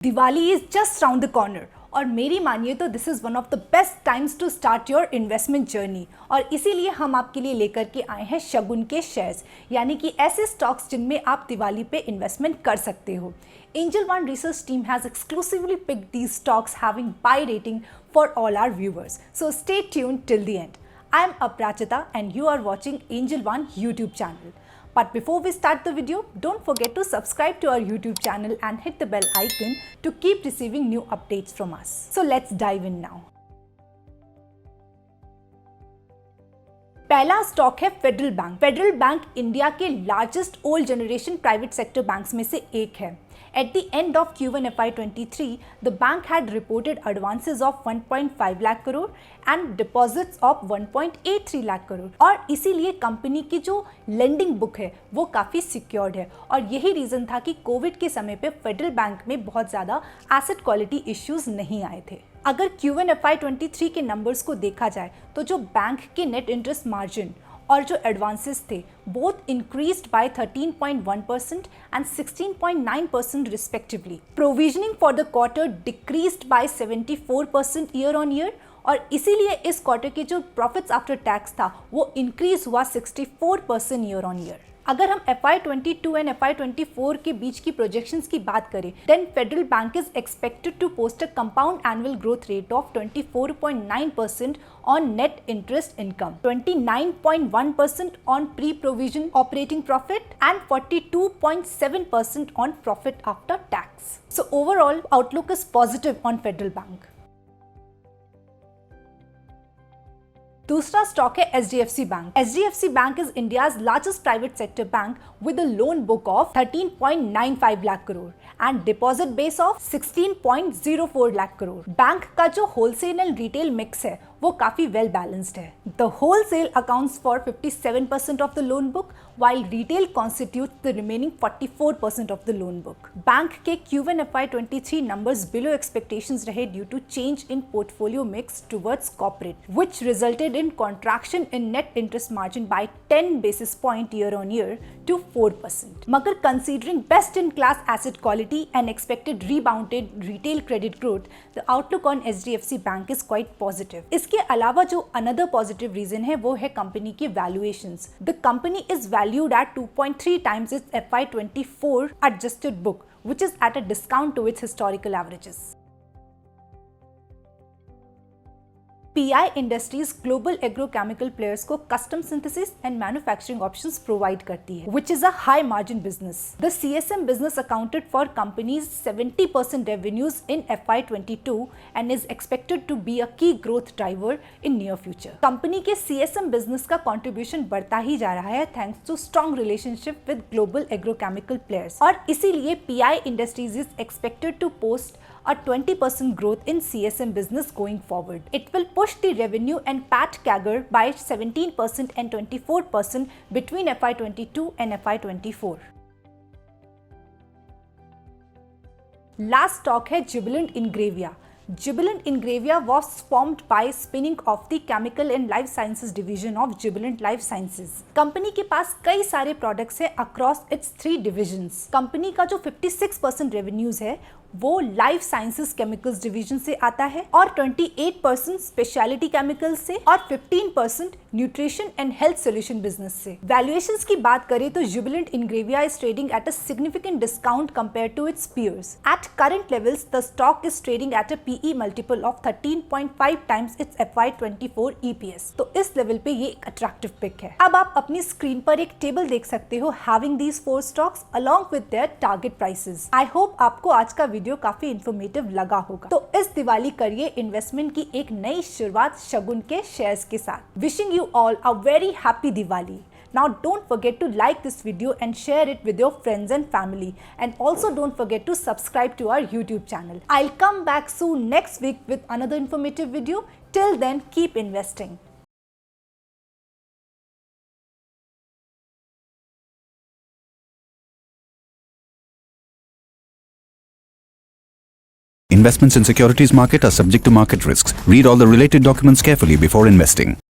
Diwali is just round the corner और मेरी मानिए तो this is one of the best times to start your investment journey. और इसीलिए हम आपके लिए लेकर के आए हैं शगुन के शेयर्स, यानी कि ऐसे स्टॉक्स जिनमें आप दिवाली पे इन्वेस्टमेंट कर सकते हो। Angel One research team has exclusively picked these stocks having buy rating for all our viewers. So stay tuned till the end. I am Aprachita and you are watching Angel One YouTube channel. But before we start the video, don't forget to subscribe to our YouTube channel and hit the bell icon to keep receiving new updates from us. So let's dive in now. पहला stock है federal bank. Federal bank India के largest old generation private sector banks में से एक है। At the end of Q1 FY23, the bank had reported advances of 1.5 lakh crore and deposits of 1.83 lakh crore और इसीलिए company की जो lending book है वो काफ़ी सिक्योर्ड है। और यही रीज़न था कि कोविड के समय पे फेडरल बैंक में बहुत ज़्यादा एसेट क्वालिटी इश्यूज नहीं आए थे। अगर Q1 FY23 के नंबर्स को देखा जाए तो जो बैंक के नेट इंटरेस्ट मार्जिन और जो एडवांसेस थे both increased by 13.1% and 16.9% respectively. Provisioning for the quarter decreased bye 74% year on year और इसीलिए इस क्वार्टर के जो प्रॉफिट्स आफ्टर टैक्स था वो इंक्रीज हुआ 64% ईयर ऑन ईयर। अगर हम FY22 एंड FY24 के बीच की प्रोजेक्शंस की बात करें, then Federal Bank is expected to post a compound annual growth rate of 24.9% on net interest income, 29.1% on pre provision operating profit and 42.7% on profit after tax. So overall outlook is positive on Federal Bank. दूसरा stock है HDFC bank. HDFC bank is India's largest private sector bank with a loan book of 13.95 lakh crore and deposit base of 16.04 lakh crore. Bank का जो wholesale and retail mix है वो काफी well balanced है। The wholesale accounts for 57% of the loan book while retail constitutes the remaining 44% of the loan book. Bank के Q1 FY23 numbers below expectations रहे due to change in portfolio mix towards corporate, which resulted in contraction in net interest margin by 10 basis point year on year to 4%. मगर considering best in class asset quality and expected rebounded retail credit growth, the outlook on HDFC Bank is quite positive. इसके अलावा जो another positive reason है वो है company की valuations. The company is valued at 2.3 times its FY24 adjusted book, which is at a discount to its historical averages. PI Industries global agrochemical players को custom synthesis and manufacturing options provide करती है, which is a high margin business. The CSM business accounted for company's 70% revenues in FY22 and is expected to be a key growth driver in near future. Company के CSM business का contribution बढ़ता ही जा रहा है thanks to strong relationship with global agrochemical players और इसीलिए PI Industries is expected to post a 20% growth in CSM business going forward. It will push the revenue and PAT CAGR by 17% and 24% between FY22 and FY24. Last stock है Jubilant Ingrevia. Jubilant Ingrevia was formed by spinning off the chemical and life sciences division of Jubilant Life Sciences. Company के पास कई सारे products हैं across its 3 divisions. Company का जो 56% revenues है वो life sciences chemicals division से आता है और 28% स्पेशलिटी केमिकल्स से और 15% nutrition and health solution business से। वैल्यूएशंस की बात करें तो Jubilant Ingrevia is trading at a significant discount compare to its peers. At current levels the stock is trading at a PE multiple of 13.5 times its FY24 EPS। तो इस level पे ये एक अट्रैक्टिव पिक है। अब आप अपनी स्क्रीन पर एक टेबल देख सकते हो having these 4 stocks along with their target prices. I hope आपको आज का वीडियो काफी इंफॉर्मेटिव लगा होगा। तो इस दिवाली करिए इन्वेस्टमेंट की एक नई शुरुआत शगुन के शेयर्स के साथ। Wishing you all a very happy Diwali. Now don't forget to like this video and share it with your friends and family, and also don't forget to subscribe to our YouTube channel. I'll come back soon next week with another informative video. Till then, keep investing. Investments in securities market are subject to market risks. Read all the related documents carefully before investing.